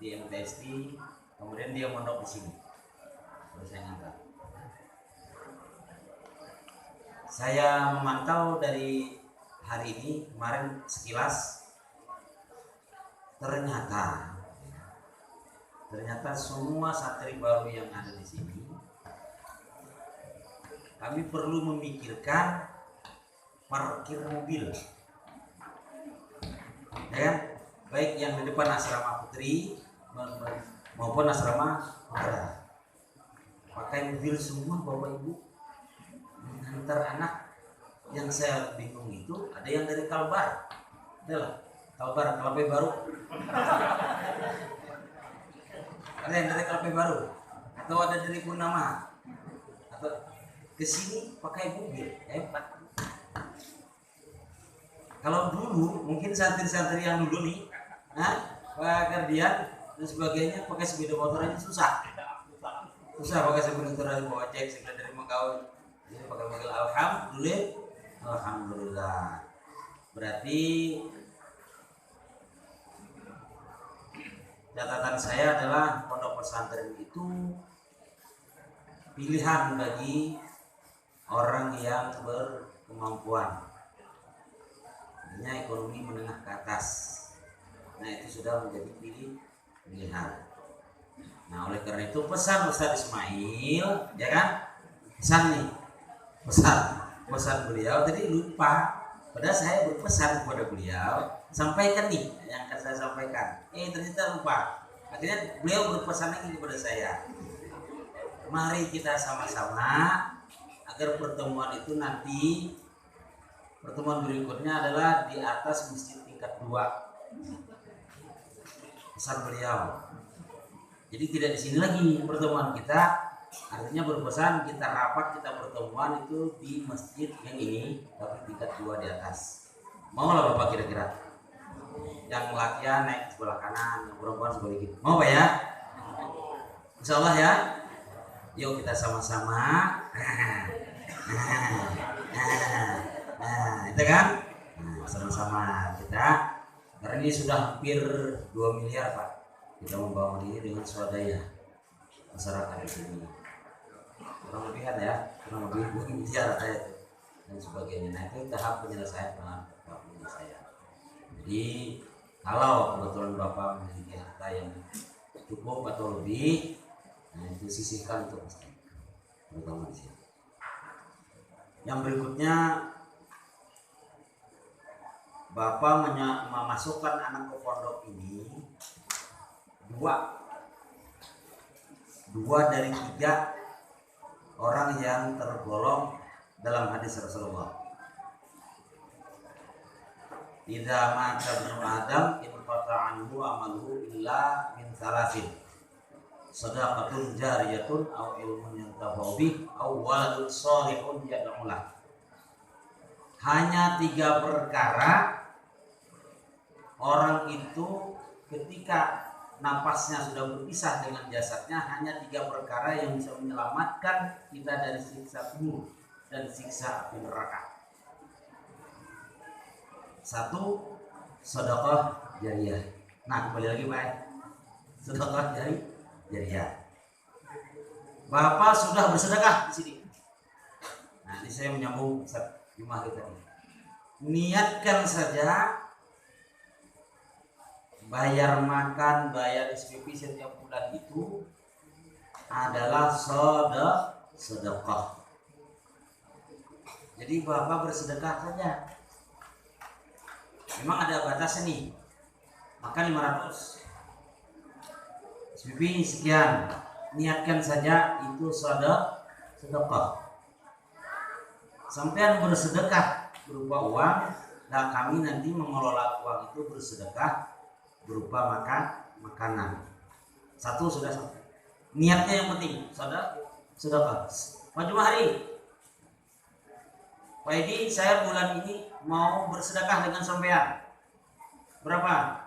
di MTSD, kemudian dia mondok di sini. Terus saya ngangkat. Saya memantau dari hari ini, kemarin sekilas, ternyata semua santri baru yang ada di sini, kami perlu memikirkan parkir mobil, ya, baik yang di depan asrama putri maupun asrama putra. Pakai mobil semua bapak ibu mengantar anak. Yang saya bingung itu ada yang dari Kalbar, adalah Kalbar Kalapai Baru, ada yang dari Kalapai Baru, atau ada dari Purnama, atau kesini pakai mobil, hebat. Kalau dulu mungkin santri-santri yang dulu nih, Pak Kardian dan sebagainya pakai sepeda motor aja susah pakai sepeda motor dari bawa cek sepeda dari Makawi, ini pakai mobil. Alhamdulillah. Berarti catatan saya adalah pondok pesantren itu pilihan bagi orang yang berkemampuan, artinya ekonomi menengah ke atas. Nah, itu sudah menjadi pilihan. Nah, oleh karena itu pesan Ustaz Ismail, ya kan? Pesan beliau tadi lupa. Padahal saya berpesan kepada beliau, sampaikan nih yang akan saya sampaikan. Ternyata lupa. Akhirnya beliau berpesan lagi kepada saya. Mari kita sama-sama agar pertemuan itu nanti, pertemuan berikutnya adalah di atas masjid tingkat 2. Pesan beliau. Jadi tidak di sini lagi pertemuan kita. Artinya berpesan kita rapat, kita pertemuan itu di masjid yang ini, tapi tingkat 2 di atas. Mau lah Bapak kira-kira? Yang laki-laki naik sebelah kanan, yang perempuan sebelah kiri. Mau Pak ya? Insya Allah ya. Yuk kita sama-sama. Itu kan? Sama-sama kita. Karena ini sudah hampir 2 miliar Pak. Kita membangun ini dengan swadaya masyarakat di sini. Kurang lebihan ya, kurang lebih 2 miliar dan sebagainya. Nah, itu tahap penyelesaian saya. Jadi kalau kebetulan Bapak memiliki harta yang cukup atau lebih, nah itu sisihkan untuk masjid, terutama di sini. Yang berikutnya, Bapak memasukkan anak ke pondok ini dua dari 3 orang yang tergolong dalam hadis Rasulullah. Idza mata ibnu Adam inqata anhu amaluhu illa min salasin. Shadaqatun jariyatun aw ilmun yantafa'u bih aw waladun shalihun yad'u lah. Hanya 3 perkara orang itu ketika napasnya sudah berpisah dengan jasadnya, hanya 3 perkara yang bisa menyelamatkan kita dari siksa kubur dan siksa api neraka. 1, sedekah jariyah. Nah, kembali lagi Pak, sedekah jariyah. Bapak sudah bersedekah di sini. Nah, ini saya menyambung Ustaz Jumah tadi. Niatkan saja bayar makan, bayar SPP setiap bulan itu adalah sedekah. Jadi Bapak bersedekah saja. Memang ada batasnya nih. Makan 500. SPP sekian. Niatkan saja itu sedekah. Sampean bersedekah berupa uang, dan kami nanti mengelola uang itu bersedekah berupa makanan. 1 sudah sampai. Niatnya yang penting, sedekah. Pak Jumahri, Pak Edi, saya bulan ini mau bersedekah dengan sampean. Berapa?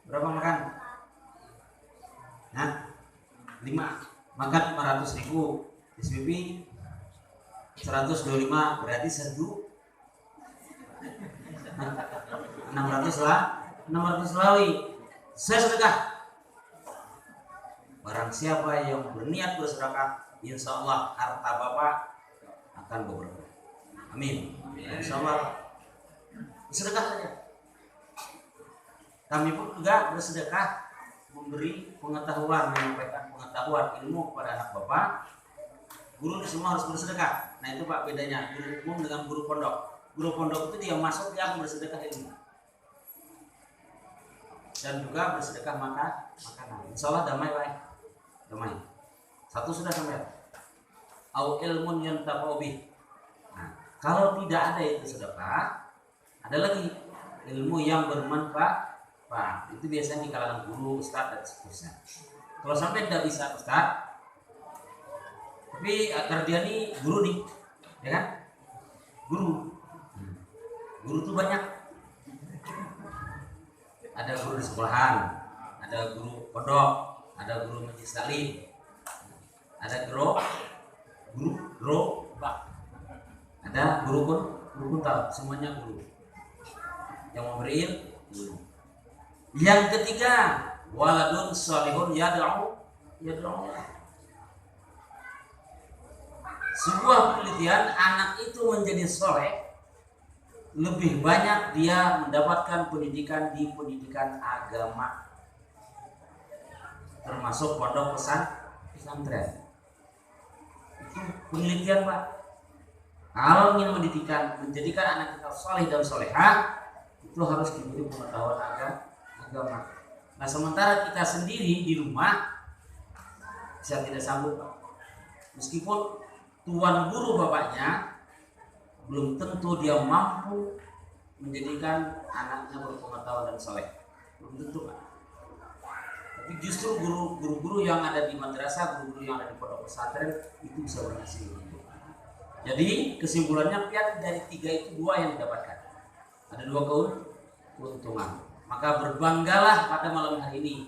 Berapa makan? Nah, 5. Makan 500.000. SPP 125, berarti 600 lah. 600 lawi Saya sedekah. Barang siapa yang berniat bersedekah, insya Allah harta bapak akan berberkah. Amin. Insya Allah bersedekah saja. Kami pun juga bersedekah, memberi pengetahuan, menyampaikan pengetahuan ilmu kepada anak bapak. Guru semua harus bersedekah. Nah itu Pak bedanya guru umum dengan guru pondok. Guru pondok itu dia masuk, dia akan bersedekah ilmu dan juga bersedekah makanan. Insya Allah damai Pak. Damai. Satu sudah sampai. Au ilmun yantafa'u bih. Nah, kalau tidak ada itu sedekah, ada lagi ilmu yang bermanfaat. Pak, itu biasanya di kalangan guru, ustaz dan seterusnya. Kalau sampai tidak bisa ustaz, tapi kerja nih guru nih, ya kan? Guru tuh banyak. Ada guru di sekolahan, ada guru pondok, ada guru majelis taklim, ada guru Pak, ada guru pun tahu, semuanya guru yang memberi ilmu. Yang ketiga, waladun salihun yad'u. Sebuah penelitian, anak itu menjadi soleh lebih banyak dia mendapatkan pendidikan di pendidikan agama, termasuk pondok pesantren. Itu penelitian Pak. Kalau ingin menjadikan anak kita soleh dan soleha, itu harus diberi pengetahuan agama. Nah sementara kita sendiri di rumah bisa tidak sanggup Pak. Meskipun tuan guru bapaknya, belum tentu dia mampu menjadikan anaknya berpengetahuan dan soleh. Belum tentu Pak. Tapi justru guru-guru yang ada di madrasah, guru-guru yang ada di pondok pesantren itu bisa berhasil. Jadi kesimpulannya pian dari 3 itu 2 yang didapatkan. Ada 2 keuntungan. Maka berbanggalah pada malam hari ini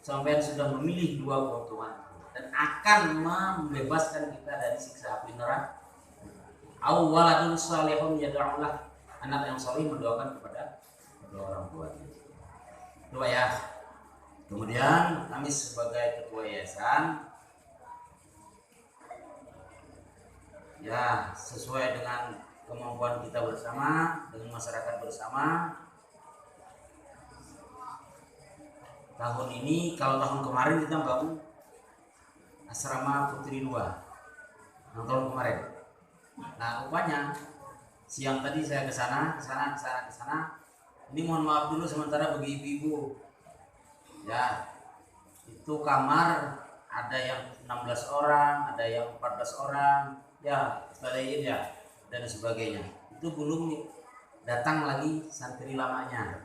sampai sudah memilih 2 keuntungan dan akan membebaskan kita dari siksa api neraka. Awaladun salihun yad'ulah, anak yang saleh mendoakan kepada kedua orang tuanya. Doa ya. Kemudian kami sebagai ketua yayasan ya sesuai dengan kemampuan kita bersama dengan masyarakat bersama. Tahun ini, kalau tahun kemarin kita bangun asrama Putri 2 yang tahun kemarin. Nah rupanya siang tadi saya ke sana. Ini mohon maaf dulu sementara bagi ibu-ibu. Ya, itu kamar ada yang 16 orang, ada yang 14 orang, ya, sebagainya ya, dan sebagainya. Itu belum datang lagi santri lamanya.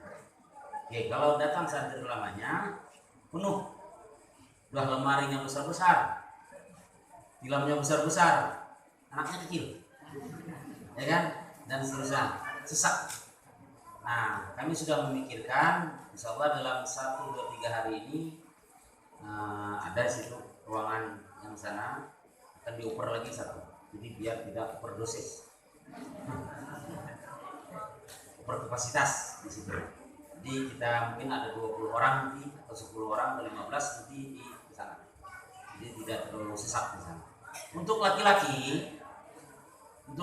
Oke, kalau datang santri lamanya penuh. Udah lemarinya besar-besar, tilamnya besar-besar, anaknya kecil, ya kan, dan seterusnya, sesak. Nah, kami sudah memikirkan, insya Allah dalam 1-2-3 hari ini ada situ ruangan yang sana akan dioper lagi 1, jadi biar tidak overdosis, over kapasitas di situ. Jadi kita mungkin ada 20 orang nanti atau 10 orang atau 15 nanti di sana. Jadi tidak terlalu sesak di sana. Untuk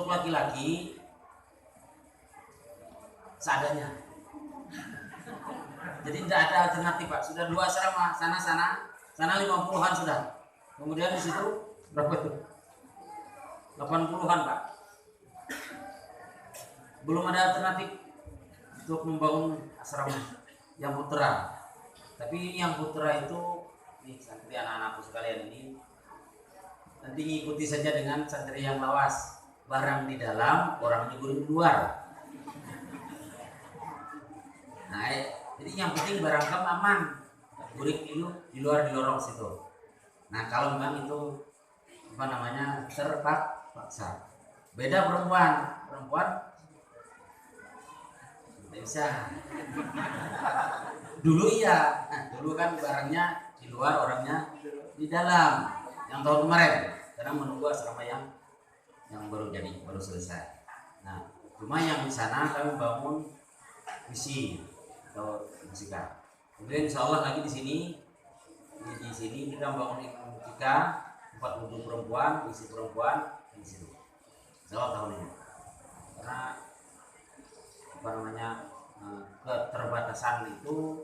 laki-laki seadanya. Jadi tidak ada alternatif Pak. Sudah 2 asrama, sana 50-an sudah. Kemudian di situ berapa itu? 80-an Pak. Belum ada alternatif untuk membangun asrama yang putra. Tapi yang putra itu nih santri anak-anakku sekalian ini nanti ikuti saja dengan santri yang lawas. Barang di dalam, orang di luar. Nah, jadi yang penting barang kamu aman. Gurik itu di luar di lorong situ. Nah, kalau memang itu terpaksa. Beda perempuan tidak bisa. Dulu iya, dulu kan barangnya di luar, orangnya di dalam. Yang tahun kemarin, karena menunggu asrama yang baru selesai. Nah, cuma yang di sana kami bangun misi atau musika. Kemudian insya Allah lagi di sini kita bangun IKA 4 wudhu perempuan, isi perempuan di situ. Insya Allah tahun ini. Karena keterbatasan itu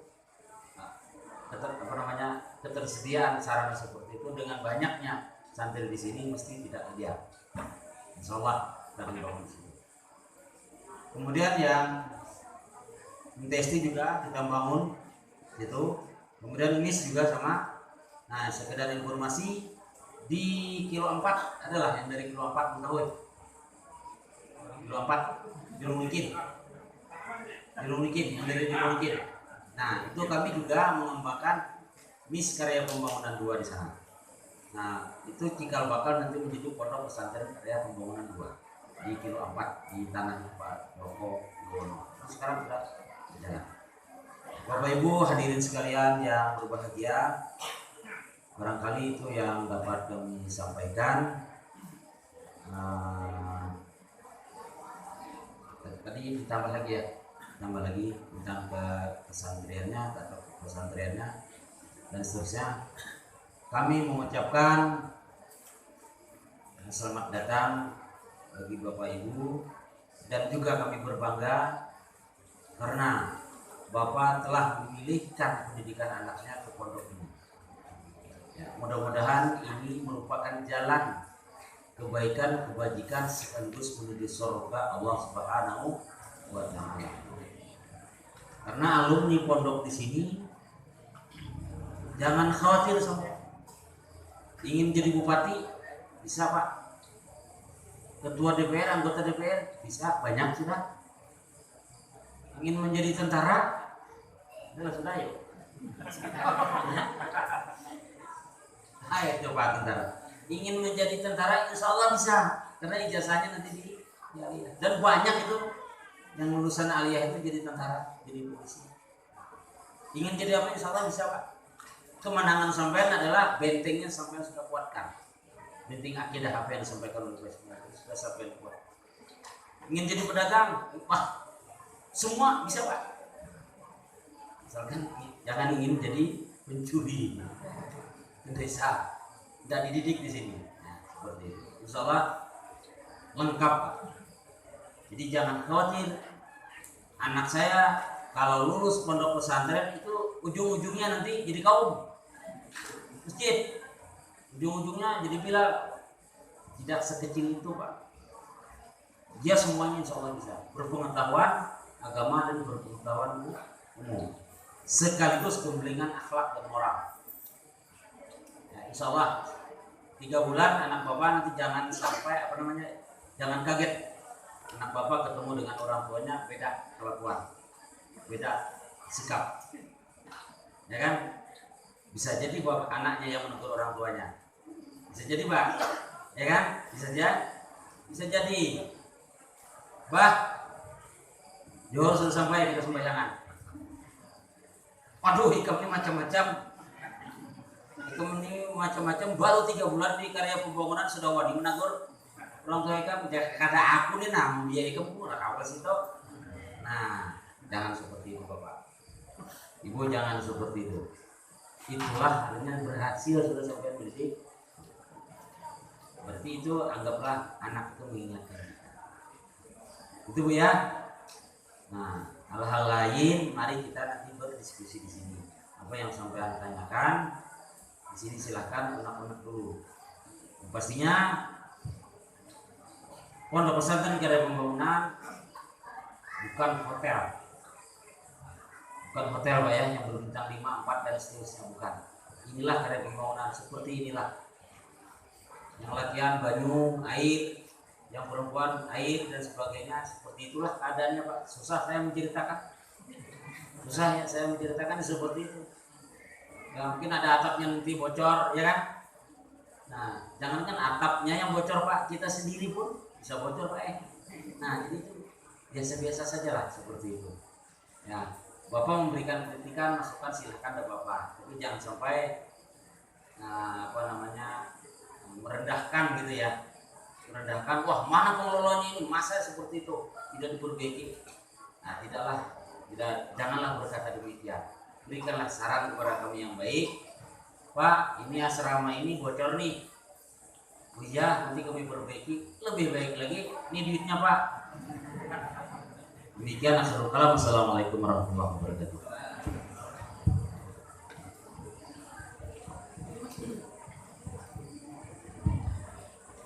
ketersediaan sarana seperti itu dengan banyaknya santri di sini mesti tidak ideal. Insya Allah akan dibangun di sini. Kemudian yang testi juga kita bangun itu. Kemudian ini juga sama. Nah, sekedar informasi di kilo 4 adalah yang dari kilo 4 Mentawai. Kilo 4 Jurung Mungkin. Yang dari Jurung Mungkin. Nah, itu kami juga mengembangkan MIS Karya Pembangunan 2 di sana. Nah, itu cikal bakal nanti menjadi pondok pesantren Karya Pembangunan 2 di kilo 4 di tanah Pak Joko Widodo. Sekarang sudah berjalan. Bapak Ibu hadirin sekalian yang berbahagia, barangkali itu yang dapat kami sampaikan. Tadi ditambah lagi tentang pesantrennya dan seterusnya. Kami mengucapkan selamat datang bagi Bapak Ibu, dan juga kami berbangga karena Bapak telah memilihkan pendidikan anaknya ke pondok ini. Ya, mudah-mudahan ini merupakan jalan kebaikan, kebajikan sekaligus menuju surga Allah Subhanahu wa Ta'ala. Karena alumni pondok di sini jangan khawatir sampai ingin jadi bupati bisa Pak, ketua DPR, anggota DPR bisa, banyak sudah. Ingin menjadi tentara sudah yuk. Ayo coba tentara. Ingin menjadi tentara insya Allah bisa, karena ijazahnya nanti di aliyah. Dan banyak itu yang lulusan aliyah itu jadi tentara, jadi polisi. Ingin jadi apa insya Allah bisa Pak. Kemenangan sampean adalah bentengnya sampean sudah kuatkan. Benteng akidah apa yang disampaikan oleh Presiden sudah sampean kuat. Ingin jadi pedagang, wah semua bisa Pak. Misalkan jangan ingin jadi pencuri, desa, tidak dididik di sini. Nah, seperti itu. Insya Allah lengkap Pak. Jadi jangan khawatir. Anak saya kalau lulus pondok pesantren itu ujung-ujungnya nanti jadi kaum masjid. Ujung-ujungnya jadi Bilal. Tidak sekecil itu Pak. Dia semuanya insya Allah bisa berpengetahuan agama dan berpengetahuan umum, sekaligus pembelingan akhlak dan moral. Ya, insya Allah 3 bulan anak bapak nanti jangan sampai jangan kaget anak bapak ketemu dengan orang tuanya beda kelakuan, beda sikap, ya kan? Bisa jadi bapak anaknya yang menegur orang tuanya, bisa jadi Pak, ya kan? Bisa jadi Bah, Johor sudah sampai kita sembahyangan. Waduh, hikam ini macam-macam. Hikam ini macam-macam. Baru 3 bulan di Karya Pembangunan sudah wadi menegur orang tua hikam. Kata aku nih nam dia hikam kurang apa sih toh. Nah, jangan seperti itu Bapak. Ibu jangan seperti itu. Itulah artinya berhasil sudah sampai mendidik. Berarti itu anggaplah anak itu mengingatkan. Itu Bu ya. Nah, hal-hal lain mari kita nanti berdiskusi di sini. Apa yang sampai tanyakan di sini silahkan unek-unek dulu. Dan pastinya pondok pesantren Karya Pembangunan bukan hotel. Bukan hotel Pak ya yang berbintang 5, 4 dan seterusnya, bukan. Inilah Karya Pembangunan seperti inilah. Yang latihan banyu, air, yang perempuan air dan sebagainya, seperti itulah keadaannya Pak. Susah saya menceritakan seperti itu ya, mungkin ada atapnya nanti bocor ya kan. Nah jangankan atapnya yang bocor Pak, kita sendiri pun bisa bocor Pak. Nah jadi itu biasa-biasa saja lah seperti itu ya. Bapak memberikan kritikan, masukan silahkan ada Bapak, tapi jangan sampai merendahkan gitu ya, merendahkan, wah mana pengelolanya ini, masa seperti itu tidak diperbaiki. Nah janganlah berkata demikian. berikanlah saran kepada kami yang baik. Pak, ini asrama ini bocor nih. Oh iya, nanti kami perbaiki lebih baik lagi. Ini duitnya Pak. Demikian akhirul kalam. Assalamualaikum warahmatullahi wabarakatuh.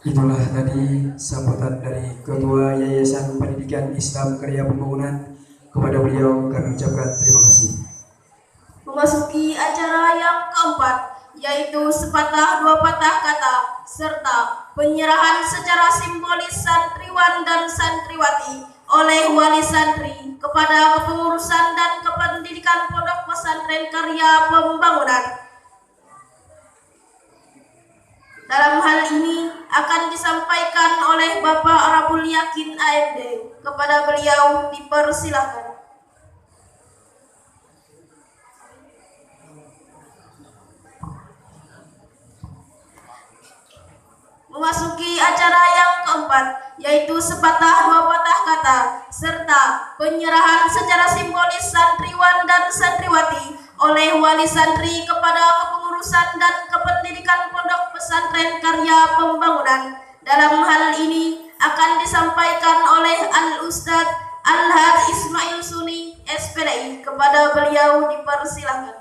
Itulah tadi sambutan dari Ketua Yayasan Pendidikan Islam Karya Pembangunan. Kepada beliau kami ucapkan terima kasih. Memasuki acara yang keempat, yaitu sepatah dua patah kata serta penyerahan secara simbolis santriwan dan santriwati oleh wali santri kepada kepengurusan dan kependidikan Pondok Pesantren Karya Pembangunan. Dalam hal ini akan disampaikan oleh Bapak Arabul Yakin AMD. Kepada beliau dipersilakan. Memasuki acara yang keempat, yaitu sepatah dua patah kata serta penyerahan secara simbolis santriwan dan santriwati oleh wali santri kepada kepengurusan dan kependidikan Pondok Pesantren Karya Pembangunan. Dalam hal ini akan disampaikan oleh Al-Ustadz Al-Had Ismail Suni SPDI. Kepada beliau dipersilakan.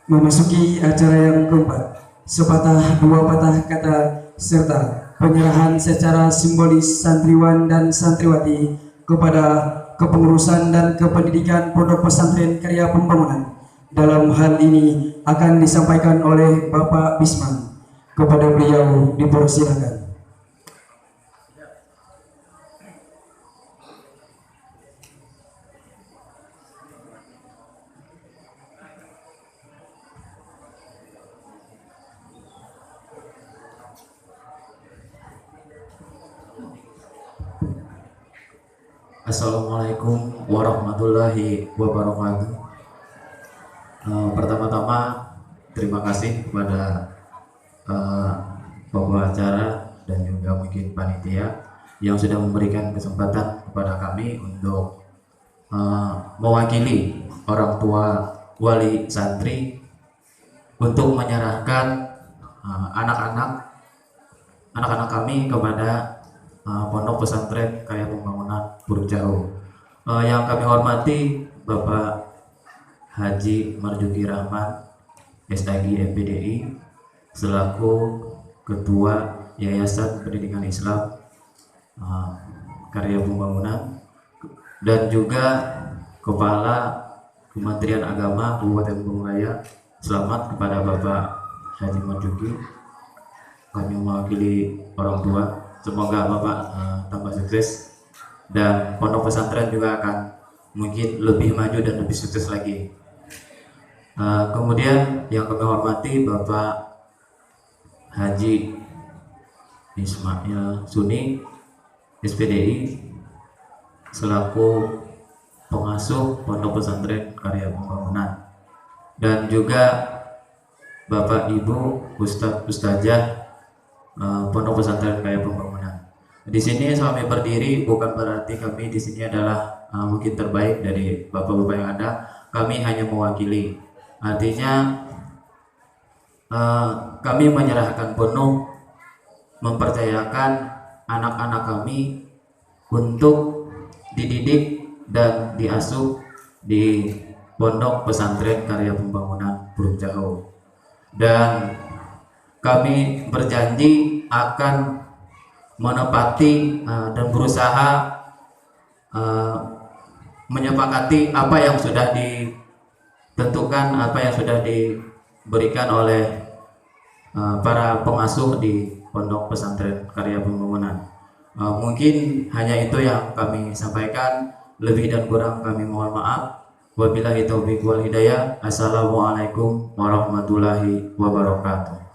Memasuki acara yang keempat, sepatah dua patah kata serta penyerahan secara simbolis santriwan dan santriwati kepada kepengurusan dan kependidikan Pondok Pesantren Karya Pembangunan. Dalam hal ini akan disampaikan oleh Bapak Bisman. Kepada beliau dipersilakan. Assalamualaikum warahmatullahi wabarakatuh. Pertama-tama terima kasih kepada pembawa acara dan juga mungkin panitia yang sudah memberikan kesempatan kepada kami untuk mewakili orang tua wali santri untuk menyerahkan anak-anak kami kepada Pondok Pesantren Karya Pembangunan Buruk Jauh. Yang kami hormati Bapak Haji Marjuki Rahman SAG MPDI selaku Ketua Yayasan Pendidikan Islam Karya Pembangunan, dan juga Kepala Kementerian Agama Kabupaten Bandung Raya. Selamat kepada Bapak Haji Marjuki. Kami mewakili orang tua. Semoga Bapak tambah sukses dan pondok pesantren juga akan mungkin lebih maju dan lebih sukses lagi. Kemudian yang kami hormati Bapak Haji Ismail Suni SPDI selaku pengasuh Pondok Pesantren Karya Pembangunan, dan juga Bapak Ibu Ustadzah Pondok Pesantren Karya Pembangunan. Di sini kami berdiri bukan berarti kami di sini adalah mungkin terbaik dari bapak-bapak yang ada. Kami hanya mewakili. Artinya kami menyerahkan penuh, mempercayakan anak-anak kami untuk dididik dan diasuh di Pondok Pesantren Karya Pembangunan Buruk Jauh. Dan kami berjanji akan menepati dan berusaha eh, menyepakati apa yang sudah ditentukan, apa yang sudah diberikan oleh para pengasuh di Pondok Pesantren Karya Pembangunan. Mungkin hanya itu yang kami sampaikan, lebih dan kurang kami mohon maaf. Wabillahi taufiq wal hidayah. Assalamualaikum warahmatullahi wabarakatuh.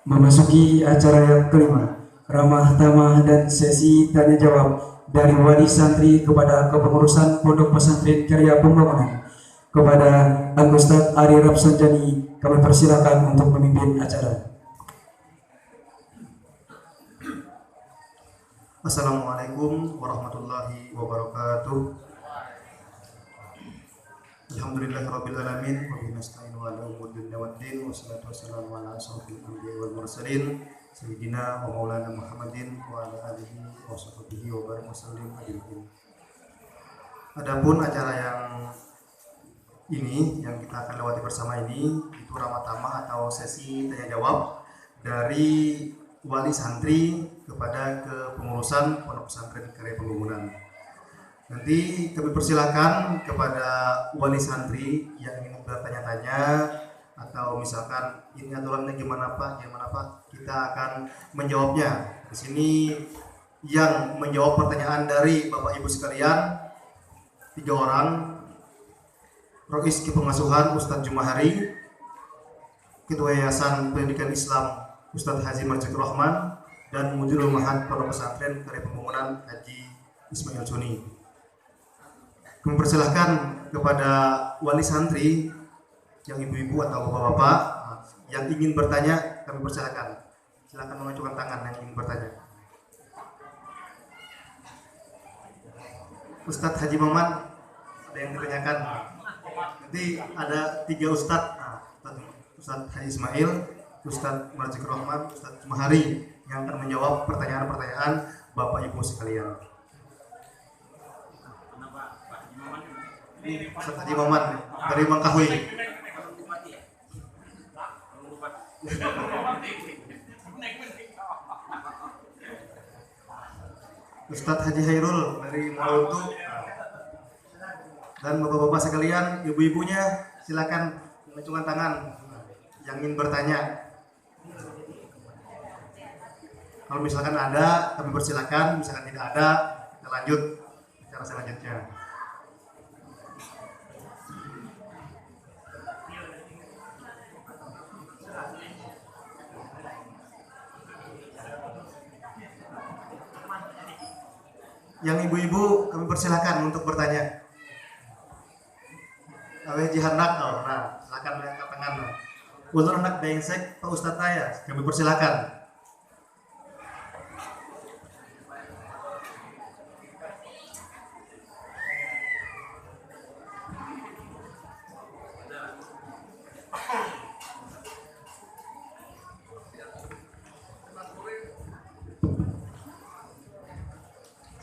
Memasuki acara yang kelima, ramah tamah dan sesi tanya jawab dari wali santri kepada kepengurusan Pondok Pesantren Karya Pembangunan. Kepada Ustadz Ari Rapsanjani, kami persilakan untuk memimpin acara. Assalamualaikum warahmatullahi wabarakatuh. Alhamdulillahirabbil alamin wa bihi nasta'inu ala umuri dunya waddin wassalatu wassalamu ala asyrofil anbiya'i wal mursalin sayyidina wa maulana Muhammadin wa ala alihi wa sahbihi wa barik wasallim ajmain. Adapun acara yang ini yang kita akan lewati bersama ini itu ramah tamah atau sesi tanya jawab dari wali santri kepada kepengurusan Pondok Pesantren Karya Pembangunan. Nanti kami persilakan kepada wali santri yang ingin bertanya-tanya atau misalkan ini aturannya gimana Pak, kita akan menjawabnya. Di sini yang menjawab pertanyaan dari Bapak Ibu sekalian 3 orang. Rois Kepengasuhan Ustadz Jumahari, Ketua Yayasan Pendidikan Islam Ustadz Haji Marzuki Rahman, dan Mudirul Mahad Pondok Pesantren Karya Pembangunan Haji Ismail Juni. Kami persilahkan kepada wali santri yang ibu-ibu atau bapak-bapak yang ingin bertanya, kami persilahkan. Silakan mengajukan tangan yang ingin bertanya. Ustadz Haji Maman, ada yang ditanyakan? Nanti ada 3 Ustadz, Ustadz Haji Ismail, Ustadz Marzuki Rahman, Ustadz Jumahari yang akan menjawab pertanyaan-pertanyaan Bapak Ibu sekalian. Ustadz Haji Maman dari Mangkahui. Ustadz Haji Hairul dari Maluku. Dan bapak-bapak sekalian, ibu-ibunya silakan mengacungkan tangan yang ingin bertanya. Kalau misalkan ada, kami persilakan. Misalkan tidak ada, kita lanjut acara selanjutnya. Yang ibu-ibu kami persilakan untuk bertanya. Aweh jihanak, nah silakan angkat tangan. Ulur anak bengsek Pak Ustadz saya, kami persilakan.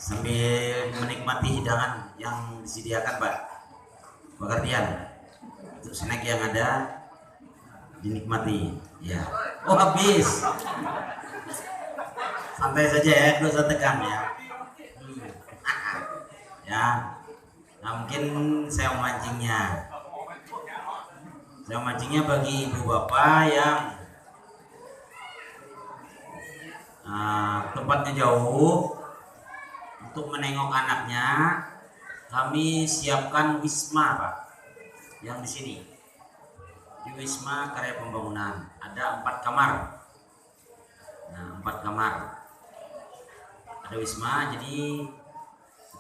Sambil menikmati hidangan yang disediakan Pak, pengertian untuk snack yang ada dinikmati ya. Oh habis, santai saja ya, tidak usah tegang ya. Ya, nah mungkin saya memancingnya bagi ibu bapak yang tempatnya jauh untuk menengok anaknya. Kami siapkan wisma Pak, yang di sini di Wisma Karya Pembangunan ada 4 kamar. Nah 4 kamar ada wisma, jadi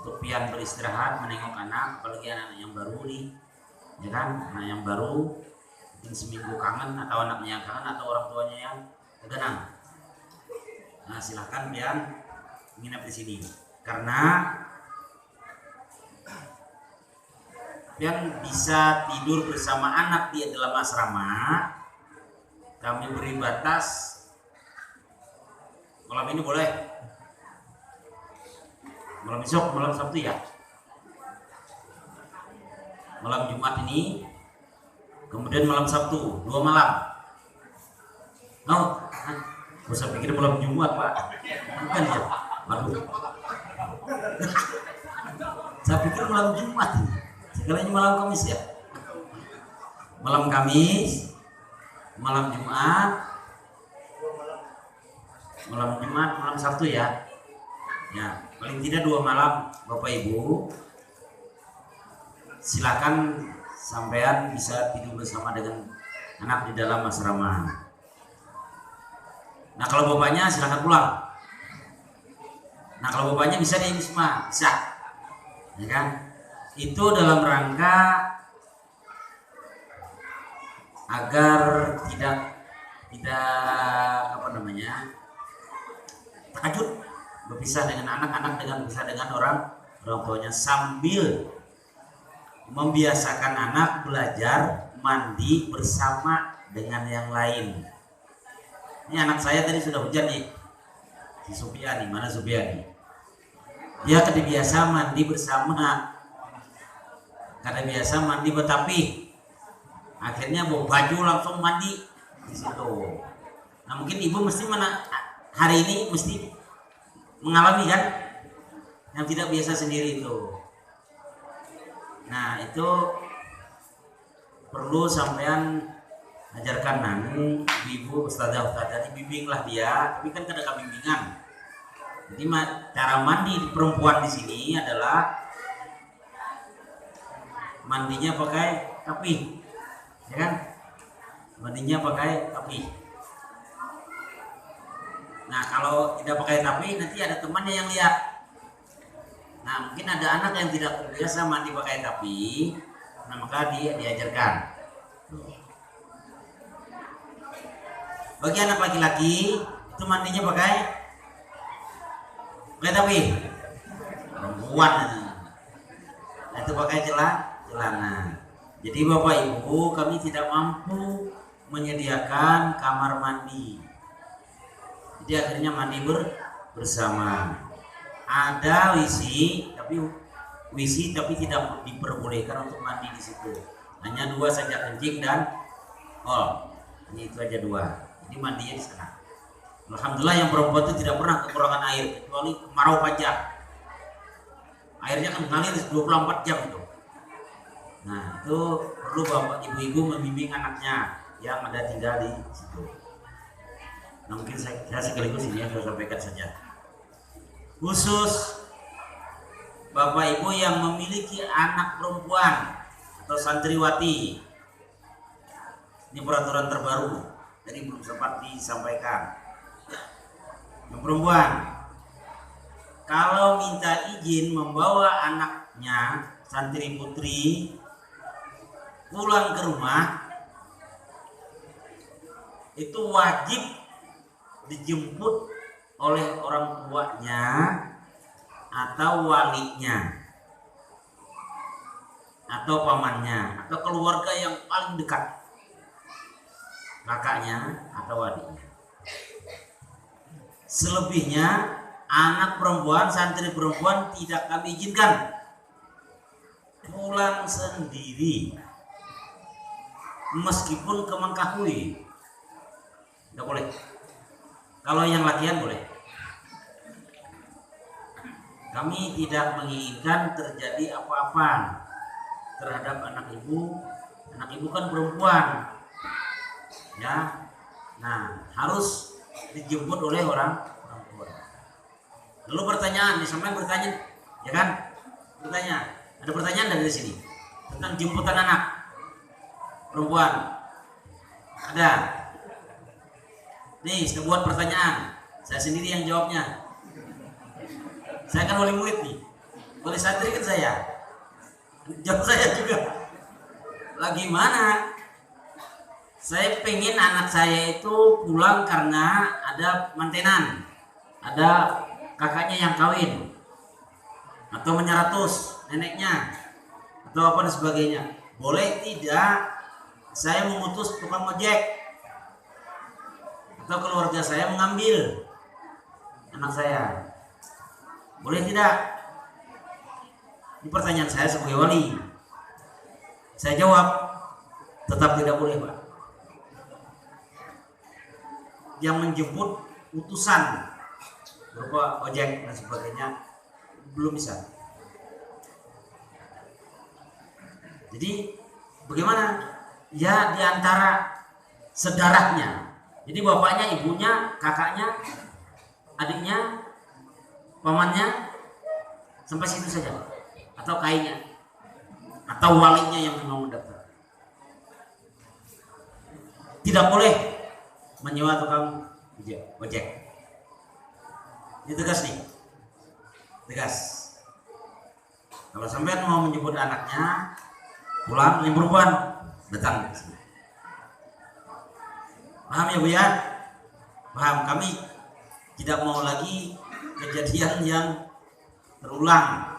untuk pian beristirahat menengok anak, apalagi anak yang baru nih ya kan, anak yang baru mungkin seminggu kangen atau anaknya yang kangen atau orang tuanya yang tergenang. Nah silahkan pian nginep di sini, karena yang bisa tidur bersama anak di dalam asrama. Kami beri batas malam ini boleh, malam besok, malam Sabtu ya, malam Jumat ini, kemudian malam Sabtu 2 malam. Oh, usah pikir malam Jumat Pak. Bukan ya? Waduh. Saya pikir malam Jumat. Segalanya malam Kamis ya. Malam Kamis, malam Jumat, malam Sabtu ya. Ya, paling tidak 2 malam Bapak Ibu. Silakan sampean bisa tidur bersama dengan anak di dalam asrama. Nah kalau bapaknya silakan pulang. Nah kalau bapaknya bisa di Wisma, bisa, ya kan? Itu dalam rangka agar tidak apa namanya takjub berpisah dengan anak-anak dengan berpisah dengan orang tuanya, sambil membiasakan anak belajar mandi bersama dengan yang lain. Ini anak saya tadi sudah hujan nih, si Supiani, mana Supiani? Dia tadi biasa mandi bersama, karena biasa mandi betapi, akhirnya bawa baju langsung mandi di situ. Nah mungkin ibu mesti hari ini mesti mengalami kan, yang tidak biasa sendiri itu. Nah itu perlu sampean ajarkan nanu, ibu, ustazah dibimbinglah dia, tapi kan ada bimbingan. Jadi cara mandi perempuan di sini adalah mandinya pakai tapi, ya kan? Mandinya pakai tapi. Nah kalau tidak pakai tapi nanti ada temannya yang lihat. Nah mungkin ada anak yang tidak terbiasa mandi pakai tapi, nah maka dia diajarkan. Bagi anak laki-laki itu mandinya pakai tapi perempuan itu pakai celana. Jadi Bapak Ibu, kami tidak mampu menyediakan kamar mandi. Jadi akhirnya mandi bersama. Ada WC tapi tidak diperbolehkan untuk mandi di situ. Hanya 2 saja, kencing dan ini itu aja 2. Jadi mandinya di sana. Alhamdulillah yang perempuan itu tidak pernah kekurangan air kecuali kemarau panjang. Airnya kan mengalir 24 jam itu. Nah itu perlu bapak ibu-ibu membimbing anaknya yang ada tinggal di situ. Nah mungkin saya sekaligus ini saya sampaikan saja. Khusus bapak ibu yang memiliki anak perempuan atau santriwati, ini peraturan terbaru, jadi belum sempat disampaikan. Yang perempuan, kalau minta izin membawa anaknya santri putri pulang ke rumah, itu wajib dijemput oleh orang tuanya atau walinya atau pamannya atau keluarga yang paling dekat, kakaknya atau adiknya. Selebihnya anak perempuan, santri perempuan tidak kami izinkan pulang sendiri, meskipun ke Mangkahui tidak boleh. Kalau yang latihan boleh. Kami tidak menginginkan terjadi apa-apa terhadap anak ibu. Anak ibu kan perempuan, ya. Nah harus dijemput oleh orang tua. Lalu pertanyaan, sampai bertanya, ya kan? Bertanya, ada pertanyaan dari sini tentang jemputan anak perempuan. Ada. Nih, saya buat pertanyaan. Saya sendiri yang jawabnya. Saya kan wali murid nih, wali santri kan saya. Jawab saya juga. Lagi mana? Saya pengen anak saya itu pulang karena ada mantenan, ada kakaknya yang kawin, atau menyaratus neneknya, atau apa dan sebagainya. Boleh tidak saya memutus tukang ojek, atau keluarga saya mengambil anak saya? Boleh tidak? Ini pertanyaan saya sebagai wali. Saya jawab, tetap tidak boleh Pak. yang menjemput utusan berupa ojek dan sebagainya belum bisa. Jadi bagaimana? Ya diantara sedarahnya. Jadi bapaknya, ibunya, kakaknya, adiknya, pamannya, sampai situ saja. Atau kainya, atau walinya yang mau mendaftar. Tidak boleh menyewa tukang ojek. Ini tegas nih, tegas. Kalau sampai mau menjemput anaknya pulang, ini perempuan datang ke sini. Paham ya Bu ya? Paham. Kami tidak mau lagi kejadian yang terulang.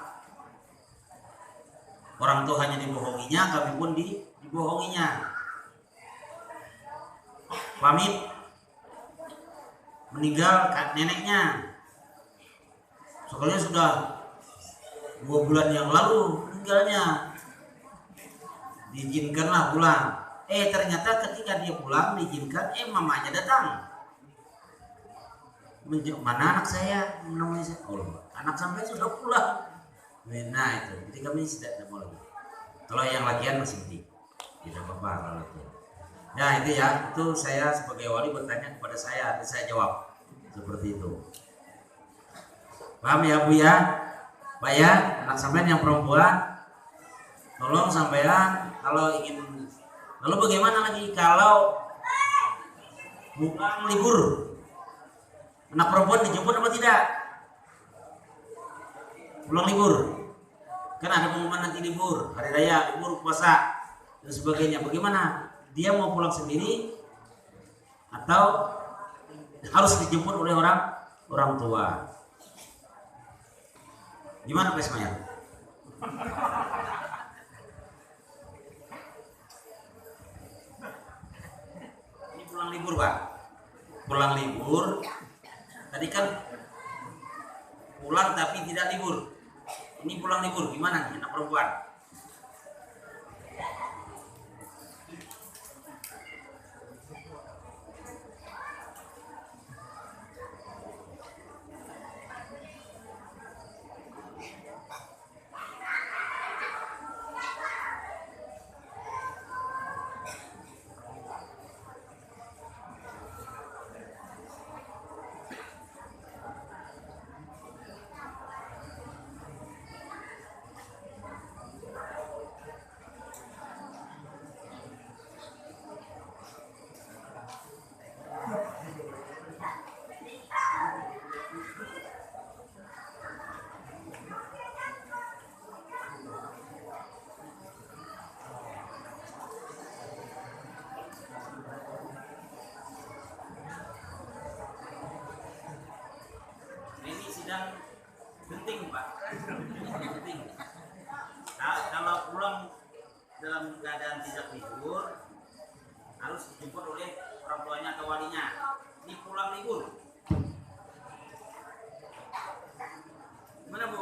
Orang tua hanya dibohonginya, kami pun dibohonginya. Pamit meninggal neneknya. Soalnya sudah 2 bulan yang lalu meninggalnya. Diizinkanlah pulang. Ternyata ketika dia pulang diizinkan, mamanya datang. Mana anak saya? Namanya saya. Oh, anak sampai sudah pulang. Nah itu. Jadi kami tidak mau lagi. Kalau yang lakian masih penting. Tidak apa-apa kalau lakian. Ya itu ya. Itu saya sebagai wali bertanya kepada saya, dan saya jawab seperti itu. Paham ya Bu ya? Pak ya, anak sampean yang perempuan, tolong sampean kalau ingin. Lalu bagaimana lagi kalau bukan libur? Anak perempuan dijemput apa tidak? Pulang libur. Kan ada pengumuman nanti libur, hari raya, libur puasa dan sebagainya. Bagaimana? Dia mau pulang sendiri atau harus dijemput oleh orang tua? Gimana Pak Ismail? Ini pulang libur Pak. Pulang libur. Tadi kan pulang tapi tidak libur. Ini pulang libur, gimana nih anak perempuan? Ini sidang penting Pak. Penting. Kalau pulang dalam keadaan tidak libur harus dijemput oleh orang tuanya atau walinya. Ini pulang libur. Gimana Bu?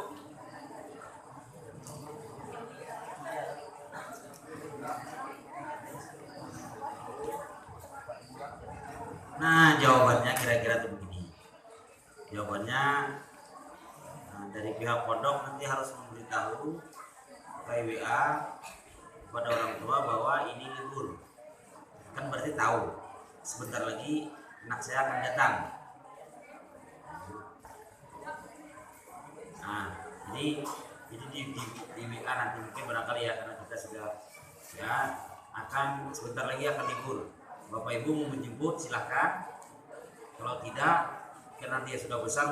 Nah jawabannya kira-kira tuh begini. Jawabannya dari pihak pondok nanti harus memberitahu by WA kepada orang tua bahwa ini libur. Kan berarti tahu sebentar lagi anak saya akan datang. Nah, jadi di WA nanti mungkin barangkali ya, karena kita sudah ya akan sebentar lagi akan libur. Bapak Ibu mau menjemput silahkan. Kalau tidak, karena dia sudah besar